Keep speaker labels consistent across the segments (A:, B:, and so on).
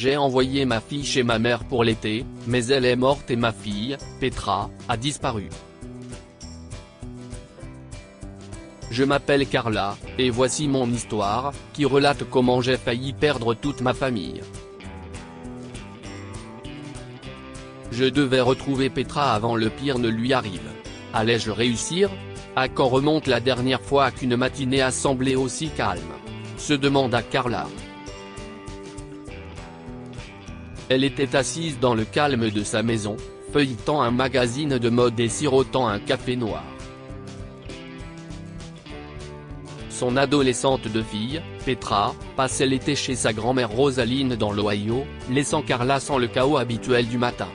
A: J'ai envoyé ma fille chez ma mère pour l'été, mais elle est morte et ma fille, Petra, a disparu. Je m'appelle Carla, et voici mon histoire, qui relate comment j'ai failli perdre toute ma famille. Je devais retrouver Petra avant le pire ne lui arrive. Allais-je réussir? À quand remonte la dernière fois qu'une matinée a semblé aussi calme? Se demanda Carla. Elle était assise dans le calme de sa maison, feuilletant un magazine de mode et sirotant un café noir. Son adolescente de fille, Petra, passait l'été chez sa grand-mère Rosaline dans l'Ohio, laissant Carla sans le chaos habituel du matin.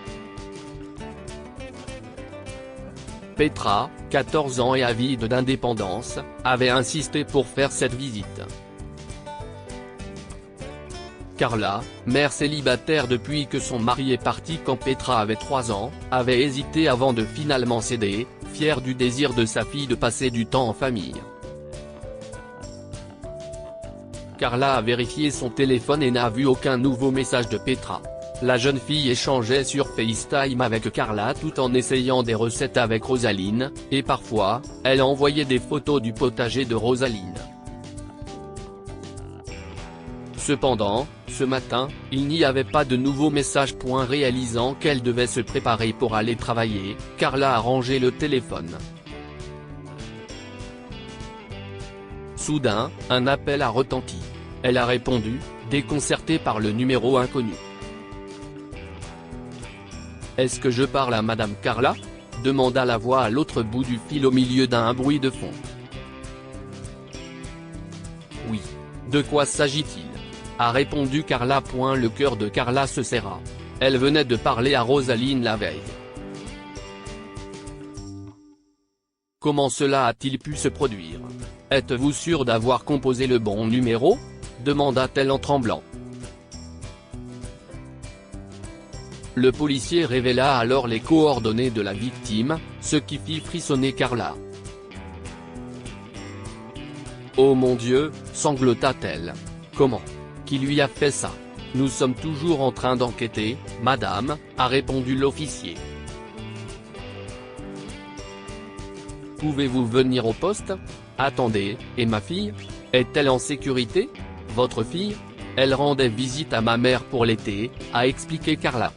A: Petra, 14 ans et avide d'indépendance, avait insisté pour faire cette visite. Carla, mère célibataire depuis que son mari est parti quand Petra avait 3 ans, avait hésité avant de finalement céder, fière du désir de sa fille de passer du temps en famille. Carla a vérifié son téléphone et n'a vu aucun nouveau message de Petra. La jeune fille échangeait sur FaceTime avec Carla tout en essayant des recettes avec Rosaline, et parfois, elle envoyait des photos du potager de Rosaline. Cependant, ce matin, il n'y avait pas de nouveaux messages. Réalisant qu'elle devait se préparer pour aller travailler, Carla a rangé le téléphone. Soudain, un appel a retenti. Elle a répondu, déconcertée par le numéro inconnu. « Est-ce que je parle à Madame Carla ?» demanda la voix à l'autre bout du fil au milieu d'un bruit de fond. « Oui. De quoi s'agit-il ?» a répondu Carla. Le cœur de Carla se serra. Elle venait de parler à Rosaline la veille. Comment cela a-t-il pu se produire? Êtes-vous sûr d'avoir composé le bon numéro? Demanda-t-elle en tremblant. Le policier révéla alors les coordonnées de la victime, ce qui fit frissonner Carla. « Oh mon Dieu !» sanglota-t-elle. « Comment? Qui lui a fait ça? Nous sommes toujours en train d'enquêter, madame, » a répondu l'officier. « Pouvez-vous venir au poste? Attendez, et ma fille? Est-elle en sécurité? Votre fille? Elle rendait visite à ma mère pour l'été, » a expliqué Carla.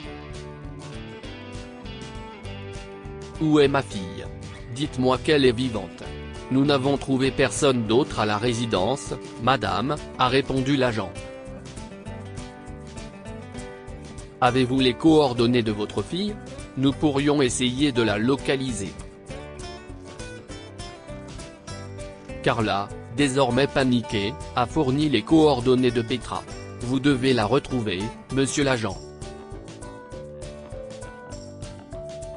A: « Où est ma fille? Dites-moi qu'elle est vivante. » « Nous n'avons trouvé personne d'autre à la résidence, madame, » a répondu l'agent. « Avez-vous les coordonnées de votre fille? Nous pourrions essayer de la localiser. » Carla, désormais paniquée, a fourni les coordonnées de Petra. « Vous devez la retrouver, monsieur l'agent.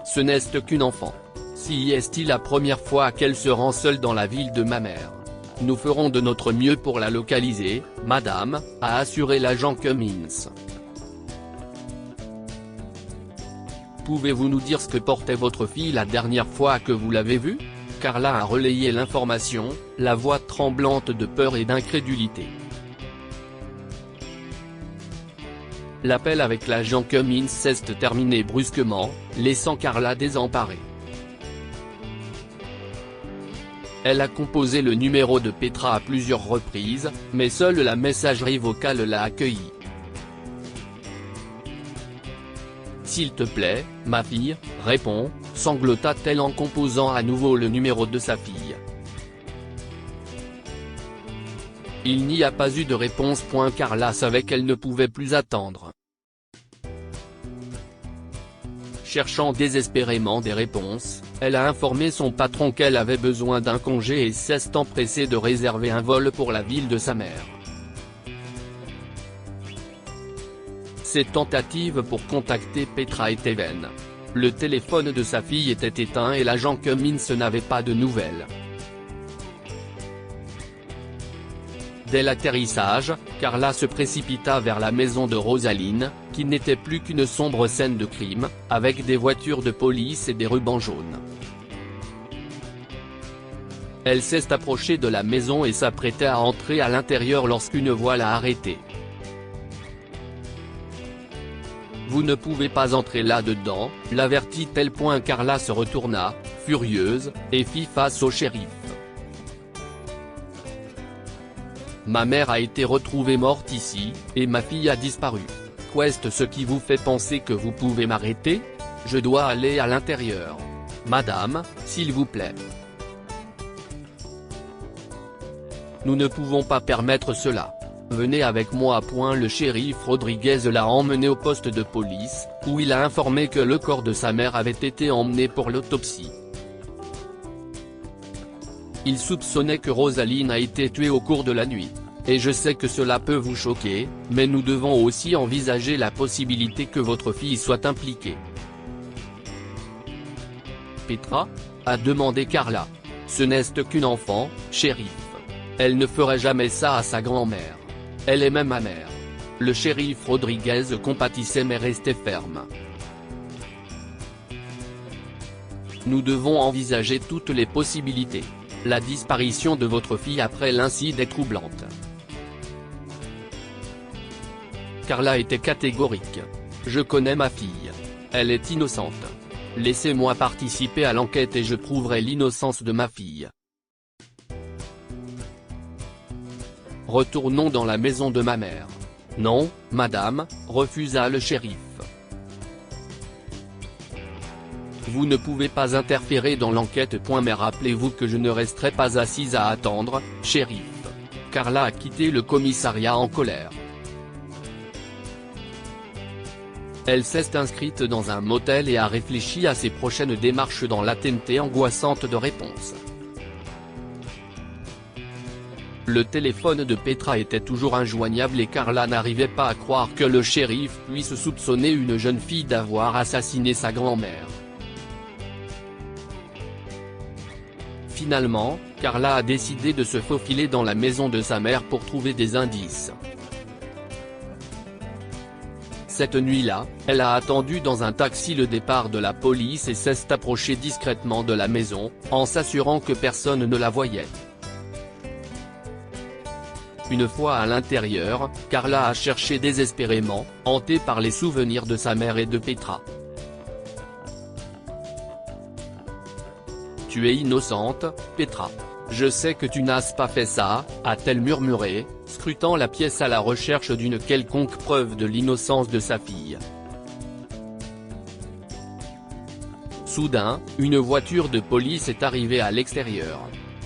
A: Ce n'est qu'une enfant. Si est-il la première fois qu'elle se rend seule dans la ville de ma mère. Nous ferons de notre mieux pour la localiser, madame, » a assuré l'agent Cummins. « Pouvez-vous nous dire ce que portait votre fille la dernière fois que vous l'avez vue? » Carla a relayé l'information, la voix tremblante de peur et d'incrédulité. L'appel avec l'agent Cummins s'est terminé brusquement, laissant Carla désemparée. Elle a composé le numéro de Petra à plusieurs reprises, mais seule la messagerie vocale l'a accueilli. « S'il te plaît, ma fille, réponds », sanglota-t-elle en composant à nouveau le numéro de sa fille. Il n'y a pas eu de réponse. Carla savait qu'elle ne pouvait plus attendre. Cherchant désespérément des réponses, elle a informé son patron qu'elle avait besoin d'un congé et s'est empressée de réserver un vol pour la ville de sa mère. Ses tentatives pour contacter Petra étaient vaines. Le téléphone de sa fille était éteint et l'agent Cummins n'avait pas de nouvelles. Dès l'atterrissage, Carla se précipita vers la maison de Rosaline, qui n'était plus qu'une sombre scène de crime, avec des voitures de police et des rubans jaunes. Elle s'est approchée de la maison et s'apprêtait à entrer à l'intérieur lorsqu'une voix l'a arrêtée. Vous ne pouvez pas entrer là-dedans, l'avertit-elle. Carla se retourna, furieuse, et fit face au shérif. Ma mère a été retrouvée morte ici, et ma fille a disparu. Qu'est-ce ce qui vous fait penser que vous pouvez m'arrêter? Je dois aller à l'intérieur. Madame, s'il vous plaît. Nous ne pouvons pas permettre cela. Venez avec moi. Le shérif Rodriguez l'a emmené au poste de police, où il a informé que le corps de sa mère avait été emmené pour l'autopsie. Il soupçonnait que Rosaline a été tuée au cours de la nuit. Et je sais que cela peut vous choquer, mais nous devons aussi envisager la possibilité que votre fille soit impliquée. Petra? A demandé Carla. Ce n'est qu'une enfant, shérif. Elle ne ferait jamais ça à sa grand-mère. Elle est même ma mère. Le shérif Rodriguez compatissait mais restait ferme. Nous devons envisager toutes les possibilités. La disparition de votre fille après l'incident est troublante. Carla était catégorique. Je connais ma fille. Elle est innocente. Laissez-moi participer à l'enquête et je prouverai l'innocence de ma fille. Retournons dans la maison de ma mère. Non, madame, refusa le shérif. Vous ne pouvez pas interférer dans l'enquête. Mais rappelez-vous que je ne resterai pas assise à attendre, shérif. Carla a quitté le commissariat en colère. Elle s'est inscrite dans un motel et a réfléchi à ses prochaines démarches dans l'attente angoissante de réponses. Le téléphone de Petra était toujours injoignable et Carla n'arrivait pas à croire que le shérif puisse soupçonner une jeune fille d'avoir assassiné sa grand-mère. Finalement, Carla a décidé de se faufiler dans la maison de sa mère pour trouver des indices. Cette nuit-là, elle a attendu dans un taxi le départ de la police et s'est approchée discrètement de la maison, en s'assurant que personne ne la voyait. Une fois à l'intérieur, Carla a cherché désespérément, hantée par les souvenirs de sa mère et de Petra. Tu es innocente, Petra. Je sais que tu n'as pas fait ça, a-t-elle murmuré, scrutant la pièce à la recherche d'une quelconque preuve de l'innocence de sa fille. Soudain, une voiture de police est arrivée à l'extérieur.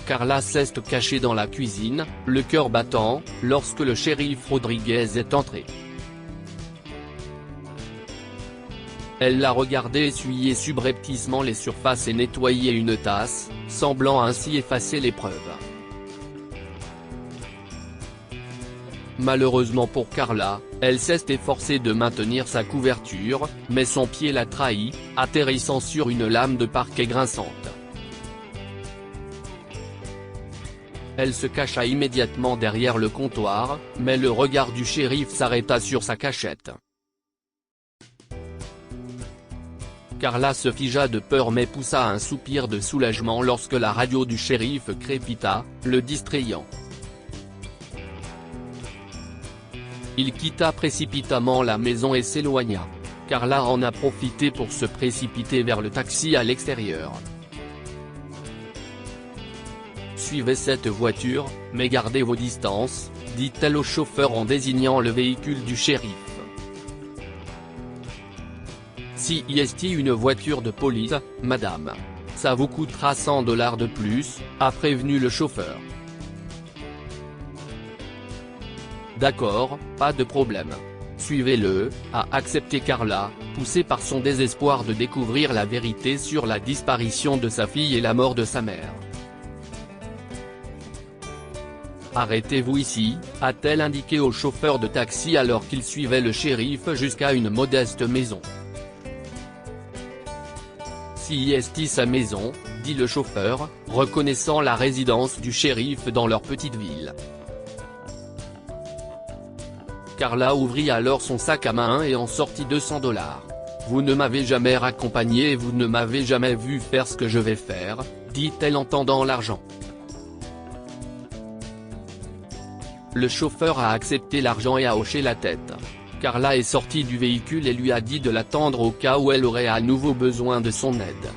A: Carla s'est cachée dans la cuisine, le cœur battant, lorsque le shérif Rodriguez est entré. Elle l'a regardé essuyer subrepticement les surfaces et nettoyer une tasse, semblant ainsi effacer les preuves. Malheureusement pour Carla, elle s'est efforcée de maintenir sa couverture, mais son pied l'a trahi, atterrissant sur une lame de parquet grinçante. Elle se cacha immédiatement derrière le comptoir, mais le regard du shérif s'arrêta sur sa cachette. Carla se figea de peur mais poussa un soupir de soulagement lorsque la radio du shérif crépita, le distrayant. Il quitta précipitamment la maison et s'éloigna. Carla en a profité pour se précipiter vers le taxi à l'extérieur. Suivez cette voiture, mais gardez vos distances, dit-elle au chauffeur en désignant le véhicule du shérif. Si est une voiture de police, madame. Ça vous coûtera $100 de plus, a prévenu le chauffeur. D'accord, pas de problème. Suivez-le, a accepté Carla, poussée par son désespoir de découvrir la vérité sur la disparition de sa fille et la mort de sa mère. Arrêtez-vous ici, a-t-elle indiqué au chauffeur de taxi alors qu'il suivait le shérif jusqu'à une modeste maison. Si est sa maison, dit le chauffeur, reconnaissant la résidence du shérif dans leur petite ville. Carla ouvrit alors son sac à main et en sortit $200. Vous ne m'avez jamais raccompagné et vous ne m'avez jamais vu faire ce que je vais faire, dit-elle en tendant l'argent. Le chauffeur a accepté l'argent et a hoché la tête. Carla est sortie du véhicule et lui a dit de l'attendre au cas où elle aurait à nouveau besoin de son aide.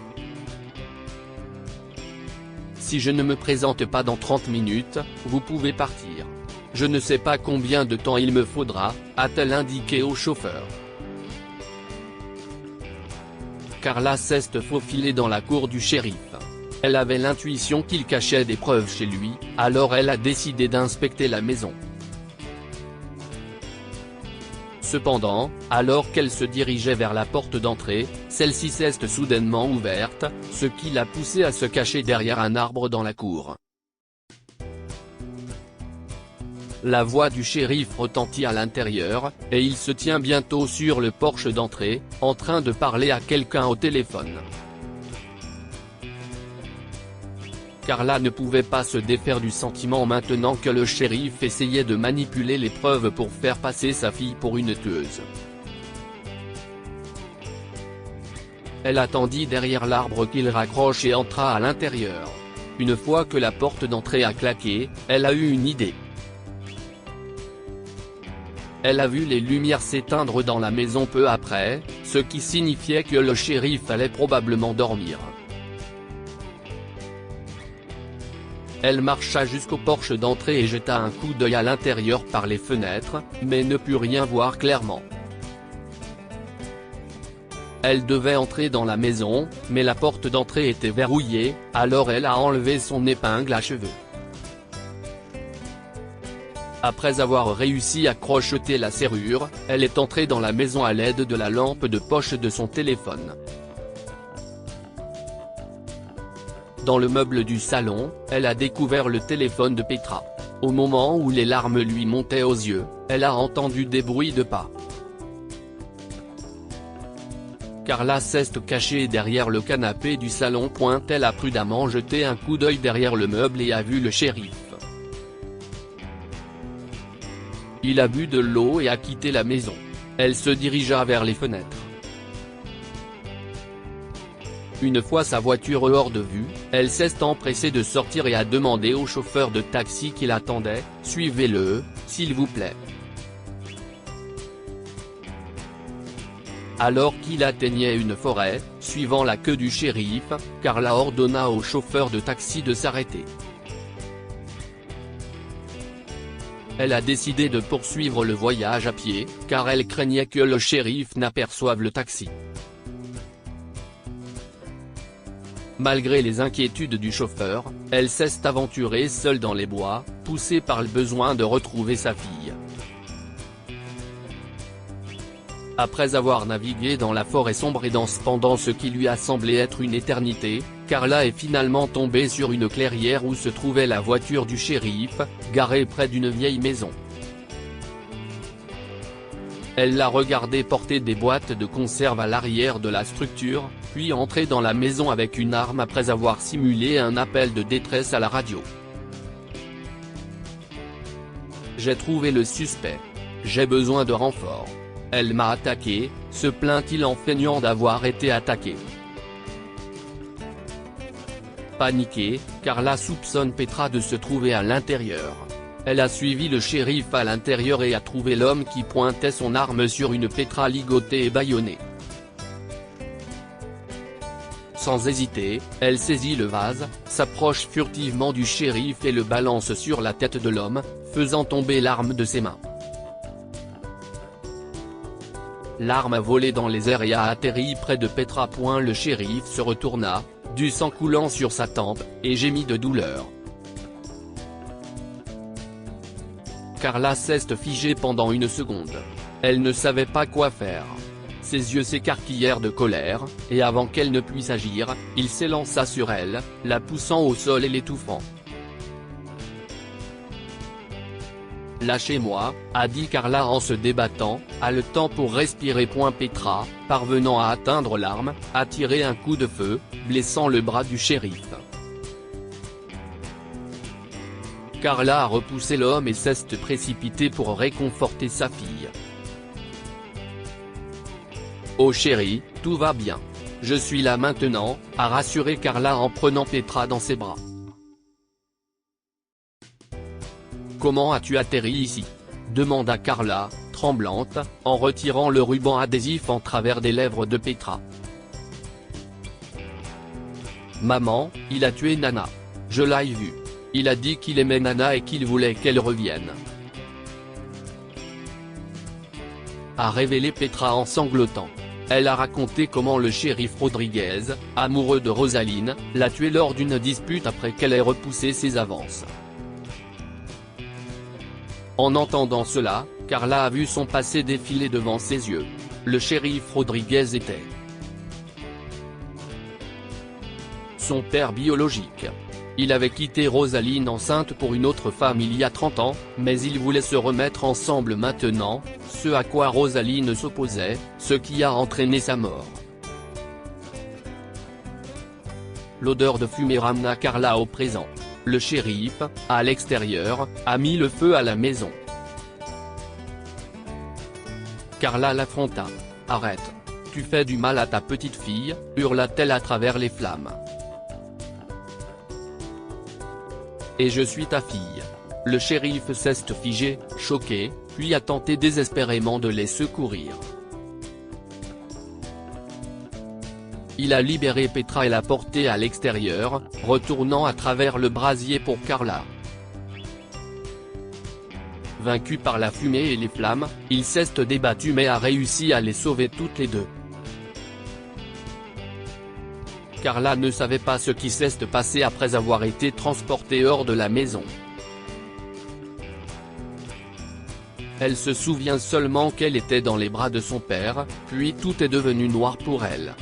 A: Si je ne me présente pas dans 30 minutes, vous pouvez partir. Je ne sais pas combien de temps il me faudra, a-t-elle indiqué au chauffeur. Carla s'est faufilée dans la cour du shérif. Elle avait l'intuition qu'il cachait des preuves chez lui, alors elle a décidé d'inspecter la maison. Cependant, alors qu'elle se dirigeait vers la porte d'entrée, celle-ci s'est soudainement ouverte, ce qui l'a poussée à se cacher derrière un arbre dans la cour. La voix du shérif retentit à l'intérieur, et il se tient bientôt sur le porche d'entrée, en train de parler à quelqu'un au téléphone. Carla ne pouvait pas se défaire du sentiment maintenant que le shérif essayait de manipuler les preuves pour faire passer sa fille pour une tueuse. Elle attendit derrière l'arbre qu'il raccroche et entra à l'intérieur. Une fois que la porte d'entrée a claqué, elle a eu une idée. Elle a vu les lumières s'éteindre dans la maison peu après, ce qui signifiait que le shérif allait probablement dormir. Elle marcha jusqu'au porche d'entrée et jeta un coup d'œil à l'intérieur par les fenêtres, mais ne put rien voir clairement. Elle devait entrer dans la maison, mais la porte d'entrée était verrouillée, alors elle a enlevé son épingle à cheveux. Après avoir réussi à crocheter la serrure, elle est entrée dans la maison à l'aide de la lampe de poche de son téléphone. Dans le meuble du salon, elle a découvert le téléphone de Petra. Au moment où les larmes lui montaient aux yeux, elle a entendu des bruits de pas. Carla s'est cachée derrière le canapé du salon. Elle a prudemment jeté un coup d'œil derrière le meuble et a vu le shérif. Il a bu de l'eau et a quitté la maison. Elle se dirigea vers les fenêtres. Une fois sa voiture hors de vue, elle s'est empressée de sortir et a demandé au chauffeur de taxi qui l'attendait, « Suivez-le, s'il vous plaît ». Alors qu'il atteignait une forêt, suivant la queue du shérif, Carla ordonna au chauffeur de taxi de s'arrêter. Elle a décidé de poursuivre le voyage à pied, car elle craignait que le shérif n'aperçoive le taxi. Malgré les inquiétudes du chauffeur, elle s'est aventurée seule dans les bois, poussée par le besoin de retrouver sa fille. Après avoir navigué dans la forêt sombre et dense pendant ce qui lui a semblé être une éternité, Carla est finalement tombée sur une clairière où se trouvait la voiture du shérif, garée près d'une vieille maison. Elle l'a regardé porter des boîtes de conserve à l'arrière de la structure, puis entrer dans la maison avec une arme après avoir simulé un appel de détresse à la radio. « J'ai trouvé le suspect. J'ai besoin de renfort. Elle m'a attaqué », se plaint-il en feignant d'avoir été attaqué. Paniquée, Carla soupçonne Petra de se trouver à l'intérieur. Elle a suivi le shérif à l'intérieur et a trouvé l'homme qui pointait son arme sur une Petra ligotée et bâillonnée. Sans hésiter, elle saisit le vase, s'approche furtivement du shérif et le balance sur la tête de l'homme, faisant tomber l'arme de ses mains. L'arme a volé dans les airs et a atterri près de Petra. Le shérif se retourna, du sang coulant sur sa tempe, et gémit de douleur. Carla s'est figée pendant une seconde. Elle ne savait pas quoi faire. Ses yeux s'écarquillèrent de colère, et avant qu'elle ne puisse agir, il s'élança sur elle, la poussant au sol et l'étouffant. « Lâchez-moi », a dit Carla en se débattant, haletant pour respirer. Petra, parvenant à atteindre l'arme, a tiré un coup de feu, blessant le bras du shérif. Carla a repoussé l'homme et s'est précipitée pour réconforter sa fille. « Oh chérie, tout va bien. Je suis là maintenant », a rassuré Carla en prenant Petra dans ses bras. « Comment as-tu atterri ici ?» demanda Carla, tremblante, en retirant le ruban adhésif en travers des lèvres de Petra. Maman, il a tué Nana. Je l'ai vu. Il a dit qu'il aimait Nana et qu'il voulait qu'elle revienne. A révélé Petra en sanglotant. Elle a raconté comment le shérif Rodriguez, amoureux de Rosaline, l'a tué lors d'une dispute après qu'elle ait repoussé ses avances. En entendant cela, Carla a vu son passé défiler devant ses yeux. Le shérif Rodriguez était son père biologique. Il avait quitté Rosaline enceinte pour une autre femme il y a 30 ans, mais ils voulaient se remettre ensemble maintenant, ce à quoi Rosaline s'opposait, ce qui a entraîné sa mort. L'odeur de fumée ramena Carla au présent. Le shérif, à l'extérieur, a mis le feu à la maison. Carla l'affronta. « Arrête. Tu fais du mal à ta petite fille », hurla-t-elle à travers les flammes. « Et je suis ta fille. » Le shérif s'est figé, choqué, puis a tenté désespérément de les secourir. Il a libéré Petra et l'a portée à l'extérieur, retournant à travers le brasier pour Carla. Vaincu par la fumée et les flammes, il s'est débattu mais a réussi à les sauver toutes les deux. Carla ne savait pas ce qui s'est passé après avoir été transportée hors de la maison. Elle se souvient seulement qu'elle était dans les bras de son père, puis tout est devenu noir pour elle.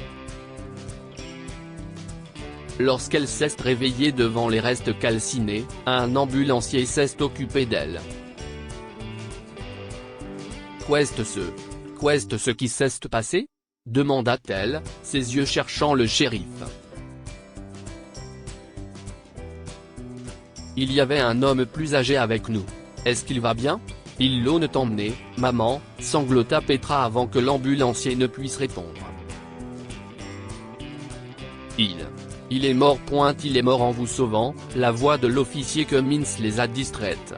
A: Lorsqu'elle s'est réveillée devant les restes calcinés, un ambulancier s'est occupé d'elle. Qu'est-ce ce qui s'est passé ? Demanda-t-elle, ses yeux cherchant le shérif. Il y avait un homme plus âgé avec nous. Est-ce qu'il va bien ? Ils l'ont emmené, maman, sanglota Petra avant que l'ambulancier ne puisse répondre. Il est mort. Il est mort en vous sauvant, la voix de l'officier Cummins les a distraites.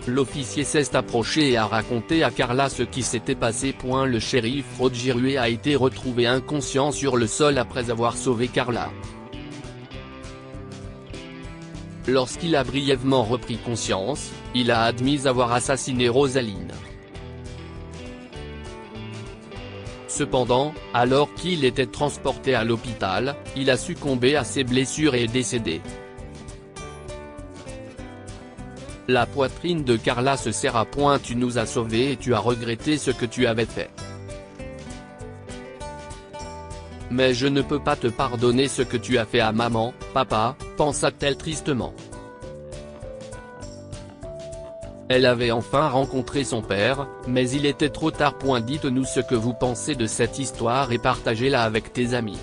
A: L'officier s'est approché et a raconté à Carla ce qui s'était passé. Le shérif Rodriguez a été retrouvé inconscient sur le sol après avoir sauvé Carla. Lorsqu'il a brièvement repris conscience, il a admis avoir assassiné Rosaline. Cependant, alors qu'il était transporté à l'hôpital, il a succombé à ses blessures et est décédé. La poitrine de Carla se serra. Tu nous as sauvés et tu as regretté ce que tu avais fait. Mais je ne peux pas te pardonner ce que tu as fait à maman, papa, pensa-t-elle tristement. Elle avait enfin rencontré son père, mais il était trop tard. Dites-nous ce que vous pensez de cette histoire et partagez-la avec tes amis.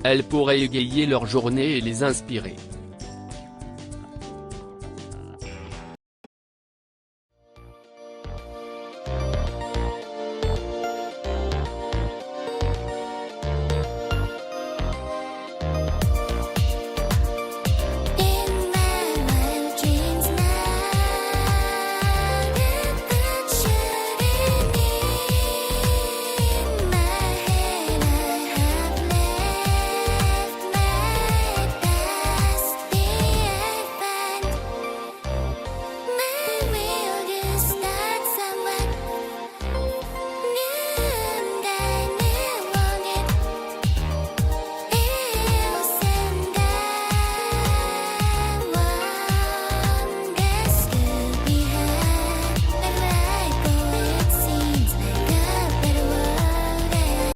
A: Elle pourrait égayer leur journée et les inspirer.